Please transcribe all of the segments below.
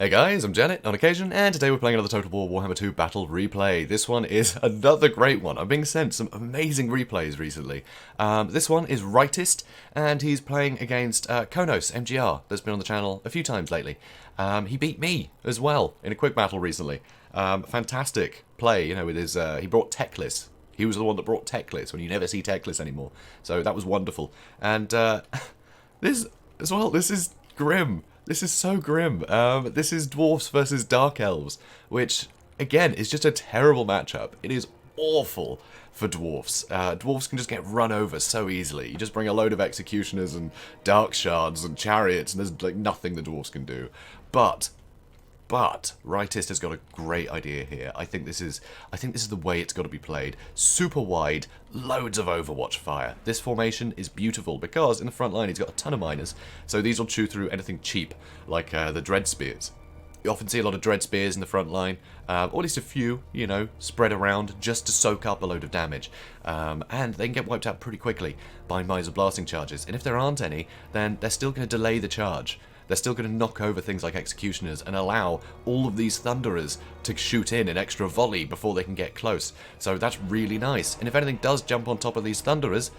Hey guys, I'm Janet on occasion, and today we're playing another Total War Warhammer II Battle Replay. This one is another great one. I'm being sent some amazing replays recently. This one is Rightist, and he's playing against Konos, MGR, that's been on the channel a few times lately. He beat me as well in a quick battle recently. Fantastic play, you know, with his, he brought Techless. He was the one that brought Techless when you never see Techless anymore. So that was wonderful. And this, as well, this is grim. This is so grim. This is Dwarfs versus Dark Elves, which, again, is just a terrible matchup. It is awful for Dwarfs. Dwarfs can just get run over so easily. You just bring a load of Executioners and Dark Shards and Chariots, and there's like nothing the Dwarfs can do. But Rightist has got a great idea here. I think this is the way it's got to be played. Super wide, loads of Overwatch fire. This formation is beautiful because in the front line he's got a ton of miners, so these will chew through anything cheap, like the Dread Spears. You often see a lot of Dread Spears in the front line, or at least a few, you know, spread around just to soak up a load of damage. And they can get wiped out pretty quickly by Miser Blasting Charges. And if there aren't any, then they're still going to delay the charge. They're still going to knock over things like Executioners and allow all of these Thunderers to shoot in an extra volley before they can get close. So that's really nice. And if anything does jump on top of these Thunderers,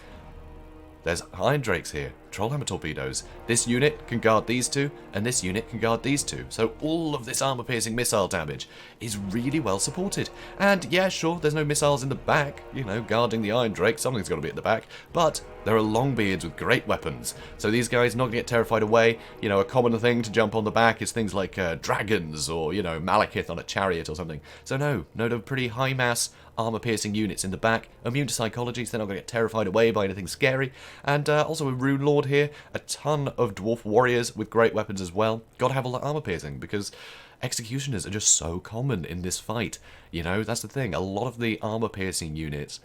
there's Iron Drakes here, Trollhammer Torpedoes. This unit can guard these two, and this unit can guard these two. So all of this armor-piercing missile damage is really well supported. And yeah, sure, there's no missiles in the back, you know, guarding the Iron Drake. Something's got to be at the back. But there are Longbeards with great weapons. So these guys are not going to get terrified away. You know, a common thing to jump on the back is things like dragons or, you know, Malekith on a chariot or something. So no, pretty high-mass armor-piercing units in the back, immune to psychology, so they're not going to get terrified away by anything scary. And also a Runelord here, a ton of Dwarf warriors with great weapons as well. Got to have a lot of armor-piercing, because Executioners are just so common in this fight. You know, that's the thing. A lot of the armor-piercing units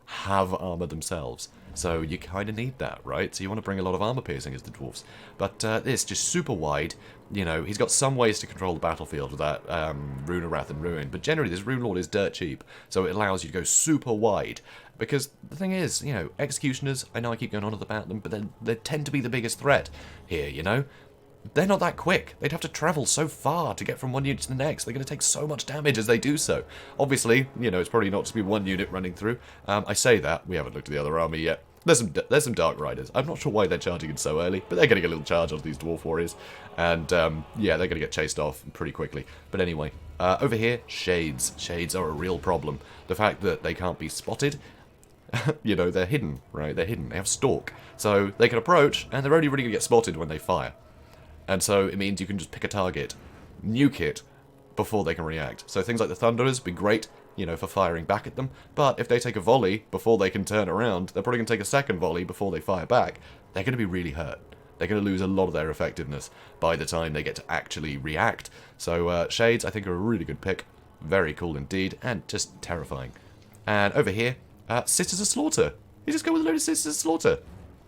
have armor themselves, so you kind of need that, right? So you want to bring a lot of armor piercing as the Dwarfs. But this, just super wide, you know, he's got some ways to control the battlefield with that Runewrath and Ruin, but generally this Runelord is dirt cheap, so it allows you to go super wide. Because the thing is, you know, Executioners, I know I keep going on about them, but they tend to be the biggest threat here, you know? They're not that quick. They'd have to travel so far to get from one unit to the next. They're going to take so much damage as they do so. Obviously, you know, it's probably not just be one unit running through. I say that. We haven't looked at the other army yet. There's some Dark Riders. I'm not sure why they're charging in so early, but they're getting a little charge onto these Dwarf Warriors. And, yeah, they're going to get chased off pretty quickly. But anyway, over here, Shades. Shades are a real problem. The fact that they can't be spotted, you know, they're hidden, right? They're hidden. They have stalk. So they can approach, and they're only really going to get spotted when they fire. And so it means you can just pick a target, nuke it, before they can react. So things like the Thunderers be great, you know, for firing back at them. But if they take a volley before they can turn around, they're probably going to take a second volley before they fire back. They're going to be really hurt. They're going to lose a lot of their effectiveness by the time they get to actually react. So Shades, I think, are a really good pick. Very cool indeed, and just terrifying. And over here, Sisters of Slaughter. You just go with a load of Sisters of Slaughter.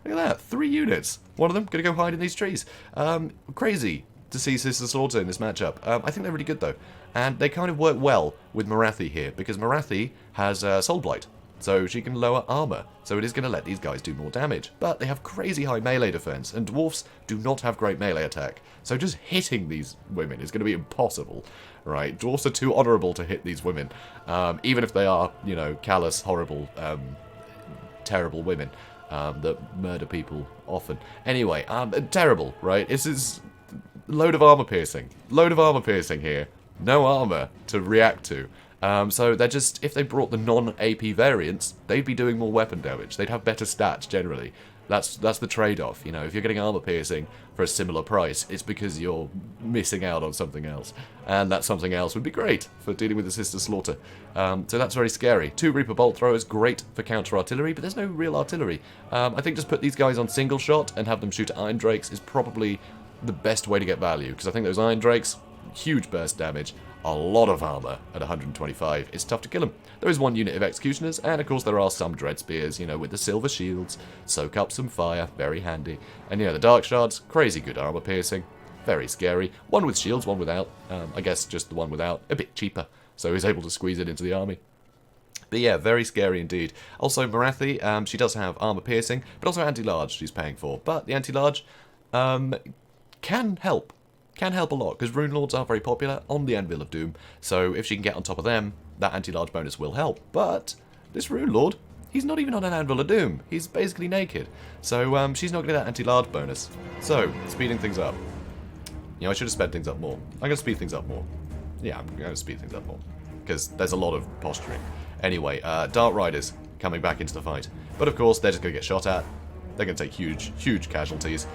Look at that, 3 units. One of them going to go hide in these trees. Crazy to see Sister Slaughter in this matchup. I think they're really good, though. And they kind of work well with Morathi here, because Morathi has Soul Blight, so she can lower armor. So it is going to let these guys do more damage. But they have crazy high melee defense, and Dwarfs do not have great melee attack. So just hitting these women is going to be impossible, right? Dwarfs are too honourable to hit these women, even if they are, you know, callous, horrible, terrible women. That murder people often. Anyway, terrible, right? This is load of armor piercing. Load of armor piercing here. No armor to react to. So they're just, if they brought the non-AP variants, they'd be doing more weapon damage. They'd have better stats generally. That's the trade-off, you know. If you're getting armor piercing for a similar price, it's because you're missing out on something else. And that something else would be great for dealing with the Sister Slaughter. So that's very scary. 2 Reaper Bolt Throwers, great for counter-artillery, but there's no real artillery. I think just put these guys on single shot and have them shoot at Iron Drakes is probably the best way to get value, because I think those Iron Drakes, huge burst damage, a lot of armor at 125. It's tough to kill them. There is 1 unit of Executioners, and of course there are some Dread Spears, you know, with the silver shields, soak up some fire, very handy. And, you know, the Dark Shards, crazy good armor piercing, very scary. 1 with shields, 1 without. I guess just the 1 without, a bit cheaper, so he's able to squeeze it into the army. But yeah, very scary indeed. Also, Morathi, she does have armor piercing, but also anti-large she's paying for. But the anti-large can help. can help a lot, because Runelords are very popular on the Anvil of Doom, so if she can get on top of them, that anti-large bonus will help. But this Runelord, he's not even on an Anvil of Doom. He's basically naked. So she's not going to get that anti-large bonus. So, speeding things up. You know, I should have sped things up more. I'm going to speed things up more. Yeah, I'm going to speed things up more. Because there's a lot of posturing. Anyway, Dark Riders coming back into the fight. But of course, they're just going to get shot at. They're going to take huge, huge casualties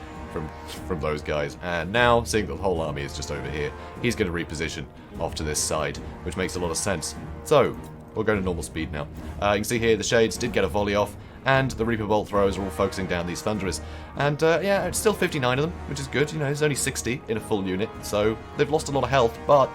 from those guys. And now, seeing that the whole army is just over here, he's going to reposition off to this side, which makes a lot of sense. So, we'll go to normal speed now. You can see here the Shades did get a volley off, and the Reaper Bolt throwers are all focusing down these Thunderers. And yeah, it's still 59 of them, which is good. You know, there's only 60 in a full unit, so they've lost a lot of health, but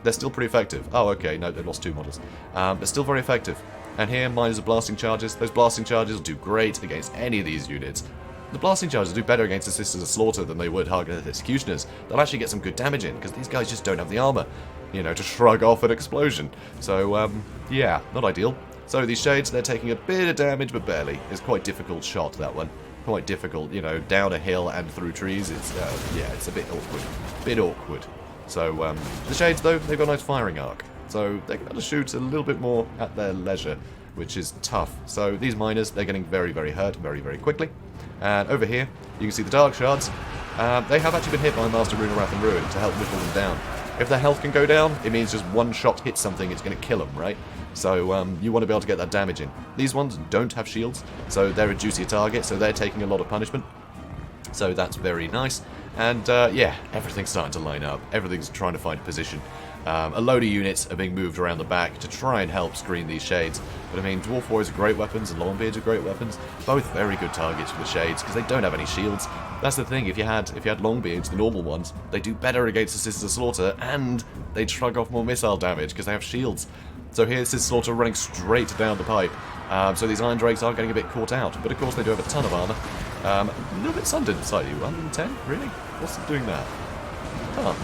they're still pretty effective. Oh, okay, no, they've lost 2 models. They're still very effective. And here, miners are blasting charges. Those blasting charges will do great against any of these units. The blasting charges will do better against the Sisters of Slaughter than they would Hargneth Executioners. They'll actually get some good damage in, because these guys just don't have the armor, you know, to shrug off an explosion. So, yeah, not ideal. So these Shades, they're taking a bit of damage, but barely. It's quite a difficult shot, that one. Quite difficult, you know, down a hill and through trees. It's, yeah, it's a bit awkward. Bit awkward. So, the Shades, though, they've got a nice firing arc. So they're going to shoot a little bit more at their leisure, which is tough. So these miners, they're getting very, very hurt very, very quickly. And over here, you can see the Dark Shards. They have actually been hit by Master Rune of Wrath and Ruin to help whittle them down. If their health can go down, it means just one shot hits something, it's going to kill them, right? So you want to be able to get that damage in. These ones don't have shields, so they're a juicier target, so they're taking a lot of punishment. So that's very nice. And yeah, everything's starting to line up. Everything's trying to find position. A load of units are being moved around the back to try and help screen these Shades. But I mean, Dwarf Warriors are great weapons and Longbeards are great weapons. Both very good targets for the Shades, because they don't have any shields. That's the thing, if you had Longbeards, the normal ones, they do better against the Sisters of Slaughter, and they shrug off more missile damage because they have shields. So here's Sisters of Slaughter running straight down the pipe. So these Iron Drakes are getting a bit caught out. But of course they do have a ton of armor. A little bit sundered slightly. 110? Really? What's doing that? Huh.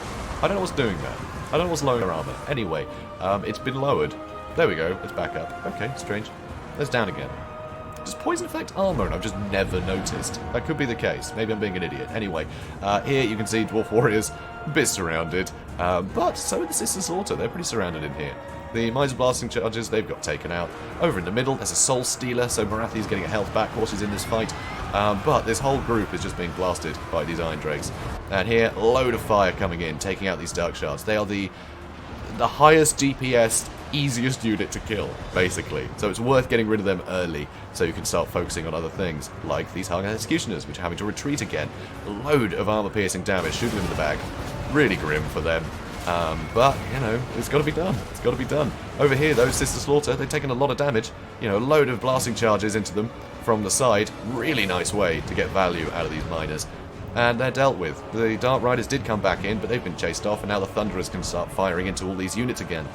I don't know what's doing that. I don't know what's lowering their armor. Anyway, it's been lowered. There we go. It's back up. Okay, strange. There's down again. Does poison affect armor? And I've just never noticed. That could be the case. Maybe I'm being an idiot. Anyway, here you can see Dwarf Warriors a bit surrounded. But so are the Sisters of Slaughter. They're pretty surrounded in here. The Miser Blasting charges, they've got taken out. Over in the middle, there's a Soul Stealer, so Morathi's getting a health back while she's in this fight. But this whole group is just being blasted by these Iron Drakes. And here, a load of fire coming in, taking out these Dark Shards. They are the highest DPS, easiest unit to kill, basically. So it's worth getting rid of them early, so you can start focusing on other things, like these Hargneth Executioners, which are having to retreat again. A load of armor-piercing damage, shooting them in the back. Really grim for them. But, you know, it's got to be done. It's got to be done. Over here, though, Sister Slaughter, they've taken a lot of damage. You know, a load of blasting charges into them from the side. Really nice way to get value out of these miners. And they're dealt with. The Dark Riders did come back in, but they've been chased off, and now the Thunderers can start firing into all these units again.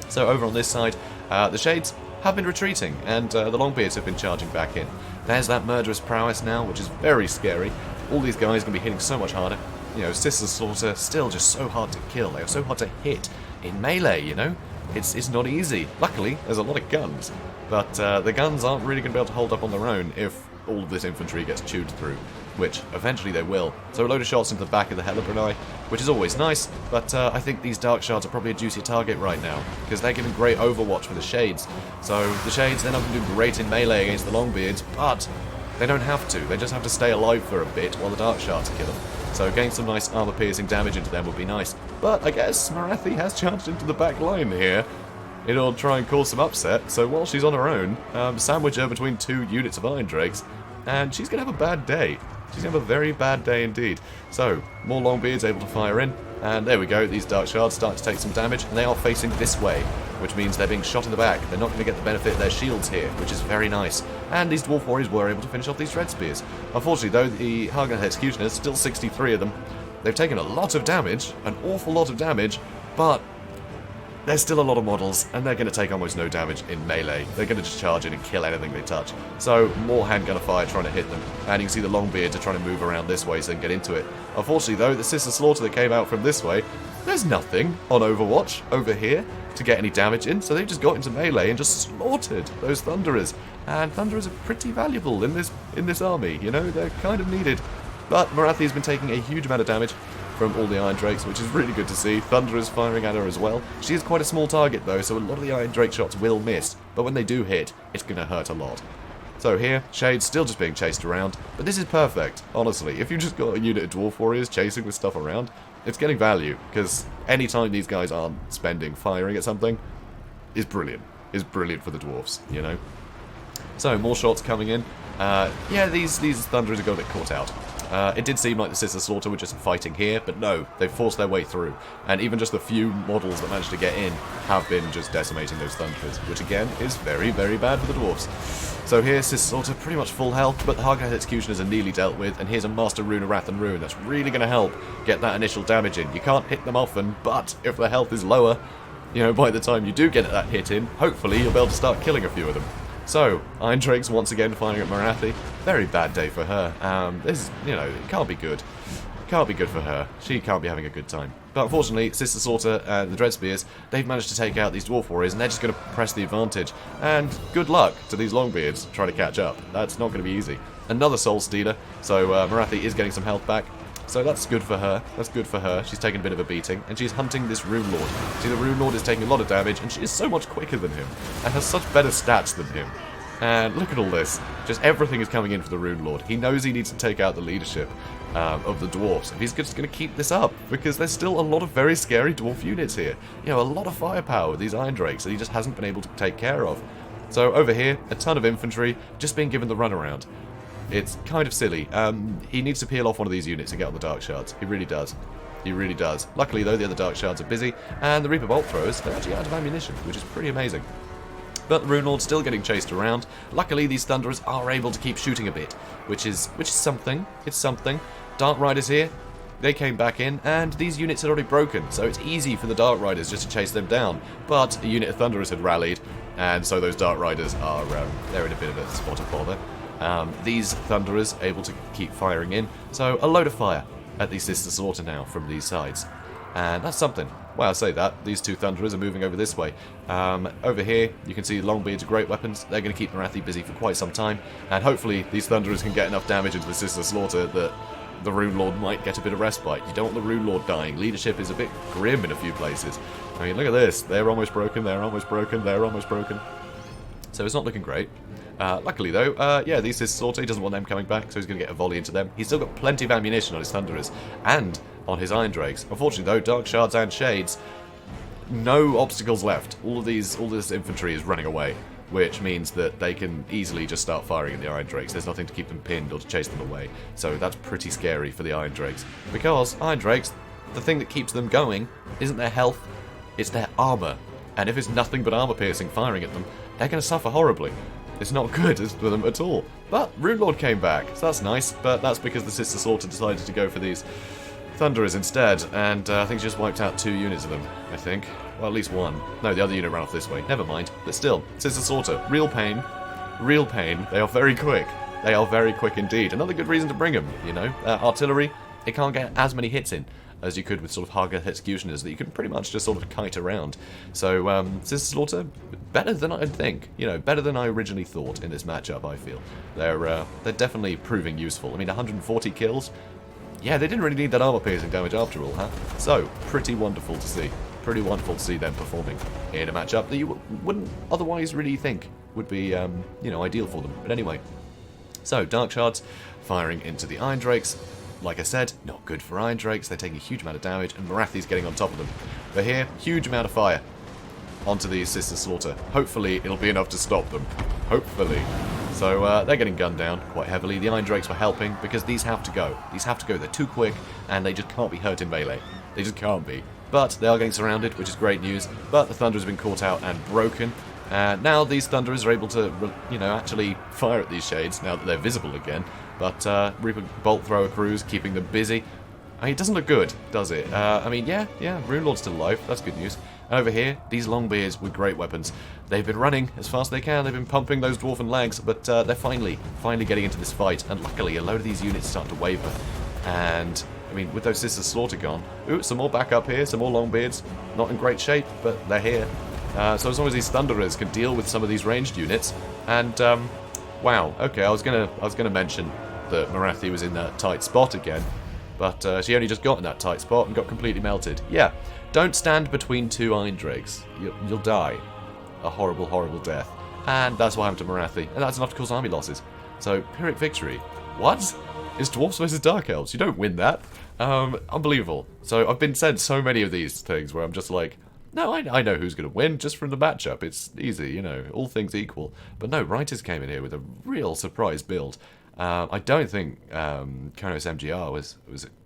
So over on this side, the Shades have been retreating, and the Longbeards have been charging back in. There's that murderous prowess now, which is very scary. All these guys are going to be hitting so much harder. You know, Sisters Slaughter still just so hard to kill. They are so hard to hit in melee, you know? It's not easy. Luckily, there's a lot of guns. But the guns aren't really going to be able to hold up on their own if all of this infantry gets chewed through, which eventually they will. So a load of shots into the back of the Hellebrandi, which is always nice, but I think these Dark Shards are probably a juicy target right now, because they're giving great overwatch for the Shades. So the Shades, they're not going to do great in melee against the Longbeards, but they don't have to. They just have to stay alive for a bit while the Dark Shards kill them. So getting some nice armor-piercing damage into them would be nice. But I guess Morathi has charged into the back line here in order to try and cause some upset. So while she's on her own, sandwich her between 2 units of Iron Drakes, and she's going to have a bad day. She's going to have a very bad day indeed. So, more Longbeards able to fire in, and there we go, these Dark Shards start to take some damage, and they are facing this way, which means they're being shot in the back. They're not going to get the benefit of their shields here, which is very nice. And these Dwarf Warriors were able to finish off these Dread Spears. Unfortunately, though, the Hargneth Executioners, still 63 of them, they've taken a lot of damage, an awful lot of damage, but there's still a lot of models, and they're going to take almost no damage in melee. They're going to just charge in and kill anything they touch. So, more handgun fire trying to hit them. And you can see the Longbeards are trying to move around this way so they can get into it. Unfortunately, though, the Sister Slaughter that came out from this way, there's nothing on Overwatch over here to get any damage in, so they've just got into melee and just slaughtered those Thunderers. And Thunderers are pretty valuable in this army, you know? They're kind of needed. But Morathi has been taking a huge amount of damage from all the Iron Drakes, which is really good to see. Thunder is firing at her as well. She is quite a small target though, so a lot of the Iron Drake shots will miss, but when they do hit, it's going to hurt a lot. So here, Shade's still just being chased around, but this is perfect, honestly. If you just got a unit of Dwarf Warriors chasing this stuff around, it's getting value, because anytime these guys aren't spending firing at something, is brilliant. Is brilliant for the Dwarfs, you know? So, more shots coming in. Yeah, these Thunderers are going to get caught out. It did seem like the Sister Slaughter were just fighting here, but no, they've forced their way through. And even just the few models that managed to get in have been just decimating those Thunderers, which again is very, very bad for the Dwarfs. So here, Sister Slaughter pretty much full health, but the Hardcat Executioners are nearly dealt with, and here's a Master Rune of Wrath and Rune that's really going to help get that initial damage in. You can't hit them often, but if their health is lower, you know, by the time you do get that hit in, hopefully you'll be able to start killing a few of them. So, Iron Drakes once again firing at Morathi. Very bad day for her. This, you know, it can't be good. Can't be good for her. She can't be having a good time. But unfortunately, Sister Slaughter and the Dreadspears, they've managed to take out these Dwarf Warriors, and they're just going to press the advantage. And good luck to these Longbeards trying to catch up. That's not going to be easy. Another Soul Stealer, so Morathi is getting some health back. So that's good for her. That's good for her. She's taking a bit of a beating, and she's hunting this Runelord. See, the Runelord is taking a lot of damage, and she is so much quicker than him, and has such better stats than him. And look at all this. Just everything is coming in for the Runelord. He knows he needs to take out the leadership of the Dwarfs. And he's just going to keep this up, because there's still a lot of very scary Dwarf units here. You know, a lot of firepower with these Iron Drakes that he just hasn't been able to take care of. So over here, a ton of infantry just being given the runaround. It's kind of silly. He needs to peel off one of these units and get on the Dark Shards. He really does. He really does. Luckily, though, the other Dark Shards are busy, and the Reaper Bolt Throwers, they're actually out of ammunition, which is pretty amazing. But the Runelord's still getting chased around. Luckily, these Thunderers are able to keep shooting a bit, which is something. It's something. Dark Riders here, they came back in, and these units had already broken, so it's easy for the Dark Riders just to chase them down. But a unit of Thunderers had rallied, and so those Dark Riders are they're in a bit of a spot of bother. These Thunderers able to keep firing in, so a load of fire at these Sister Slaughter now from these sides. And that's something. Well, I say that. These two Thunderers are moving over this way. Over here, you can see Longbeards are great weapons. They're going to keep Morathi busy for quite some time. And hopefully, these Thunderers can get enough damage into the Sister Slaughter that the Runelord might get a bit of respite. You don't want the Runelord dying. Leadership is a bit grim in a few places. I mean, look at this. They're almost broken, they're almost broken, they're almost broken. So it's not looking great. Luckily, though, yeah, these Sister Slaughter, he doesn't want them coming back, so he's going to get a volley into them. He's still got plenty of ammunition on his Thunderers, and on his Iron Drakes. Unfortunately, though, Dark Shards and Shades, no obstacles left. All this infantry is running away, which means that they can easily just start firing at the Iron Drakes. There's nothing to keep them pinned or to chase them away. So that's pretty scary for the Iron Drakes. Because Iron Drakes, the thing that keeps them going isn't their health, it's their armor. And if it's nothing but armor-piercing firing at them, they're going to suffer horribly. It's not good for them at all. But Runelord came back, so that's nice. But that's because the Sister Slaughter decided to go for these Thunderers instead, and I think she just wiped out 2 units of them, I think. Well, at least one. No, the other unit ran off this way. Never mind. But still, Sister Slaughter, real pain. Real pain. They are very quick. They are very quick indeed. Another good reason to bring them, you know. Artillery, it can't get as many hits in as you could with sort of Hardcat Executioners that you can pretty much just sort of kite around. So, Sister Slaughter, better than I'd think. You know, better than I originally thought in this matchup, I feel. They're definitely proving useful. I mean, 140 kills? Yeah, they didn't really need that armor-piercing damage after all, huh? So, pretty wonderful to see. Pretty wonderful to see them performing in a matchup that you wouldn't otherwise really think would be, you know, ideal for them. But anyway. So, Dark Shards firing into the Iron Drakes. Like I said, not good for Iron Drakes. They're taking a huge amount of damage, and Morathi's getting on top of them. But here, huge amount of fire onto the Sister Slaughter. Hopefully, it'll be enough to stop them. Hopefully. So, they're getting gunned down quite heavily. The Iron Drakes were helping, because these have to go. These have to go. They're too quick, and they just can't be hurt in melee. They just can't be. But they are getting surrounded, which is great news. But the Thunderers have been caught out and broken. And now these Thunderers are able to, you know, actually fire at these Shades, now that they're visible again. But Reaper Bolt Thrower crews keeping them busy. I mean, it doesn't look good, does it? I mean, yeah, Runelord's still alive. That's good news. And over here, these Longbeards with great weapons. They've been running as fast as they can. They've been pumping those Dwarven legs, but they're finally getting into this fight. And luckily, a load of these units start to waver. And, I mean, with those Sister Slaughter gone... Ooh, some more backup here, some more Longbeards. Not in great shape, but they're here. So as long as these Thunderers can deal with some of these ranged units... And, wow, okay, I was gonna mention that Morathi was in that tight spot again. But she only just got in that tight spot and got completely melted. Yeah, don't stand between two Iron Drakes. You'll die. A horrible, horrible death. And that's what happened to Morathi. And that's enough to cause army losses. So, Pyrrhic victory. What? It's Dwarfs versus Dark Elves. You don't win that. Unbelievable. So, I've been sent so many of these things where I'm just like, no, I know who's going to win just from the matchup. It's easy, you know, all things equal. But no, Rightist came in here with a real surprise build. I don't think Konos MGR was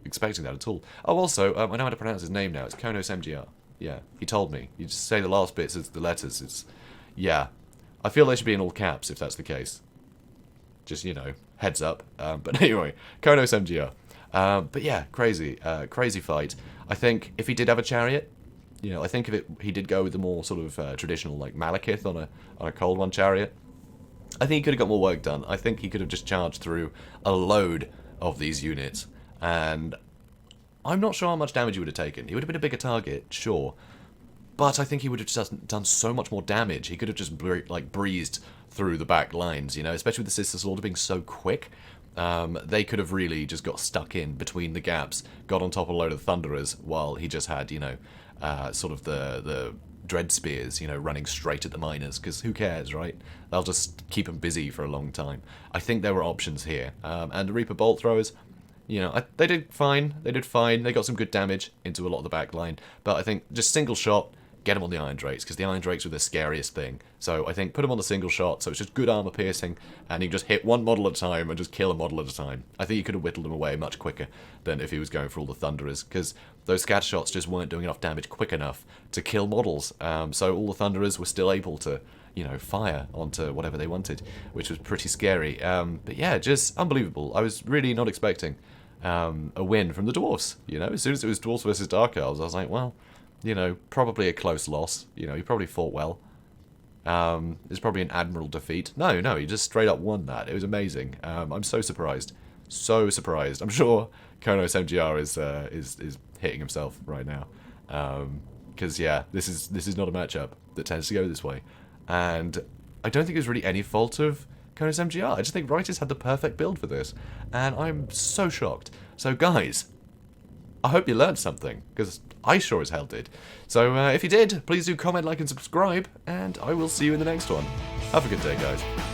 expecting that at all. Oh, also, I know how to pronounce his name now. It's Konos MGR. Yeah, he told me. You just say the last bits as the letters. It's, yeah. I feel they should be in all caps if that's the case. Just, you know, heads up. But anyway, Konos MGR. But yeah, crazy fight. I think if he did have a chariot, you know, I think if he did go with the more sort of traditional, like, Malekith on a Cold One chariot, I think he could have got more work done. I think he could have just charged through a load of these units, and I'm not sure how much damage he would have taken. He would have been a bigger target, sure, but I think he would have just done so much more damage. He could have just, breezed through the back lines, you know, especially with the Sister Slaughter being so quick. They could have really just got stuck in between the gaps, got on top of a load of Thunderers, while he just had, you know, sort of the Dread Spears, you know, running straight at the miners, because who cares, right? They'll just keep them busy for a long time. I think there were options here. And the Reaper Bolt Throwers, you know, they did fine. They did fine. They got some good damage into a lot of the back line. But I think just single shot, get them on the Iron Drakes, because the Iron Drakes were the scariest thing. So I think put them on the single shot, so it's just good armor piercing, and you can just hit one model at a time and just kill a model at a time. I think you could have whittled them away much quicker than if he was going for all the Thunderers, because those scatter shots just weren't doing enough damage quick enough to kill models. So all the Thunderers were still able to, you know, fire onto whatever they wanted, which was pretty scary. But yeah, just unbelievable. I was really not expecting a win from the Dwarfs, you know. As soon as it was Dwarfs versus Dark Elves, I was like, well, you know, probably a close loss. You know, he probably fought well. It's probably an admirable defeat. No, he just straight up won that. It was amazing. I'm so surprised. So surprised. I'm sure Konos MGR is hitting himself right now. Because, yeah, this is not a matchup that tends to go this way. And I don't think it's really any fault of Konos MGR. I just think Rightist had the perfect build for this. And I'm so shocked. So, guys, I hope you learned something, because I sure as hell did. So if you did, please do comment, like, and subscribe, and I will see you in the next one. Have a good day, guys.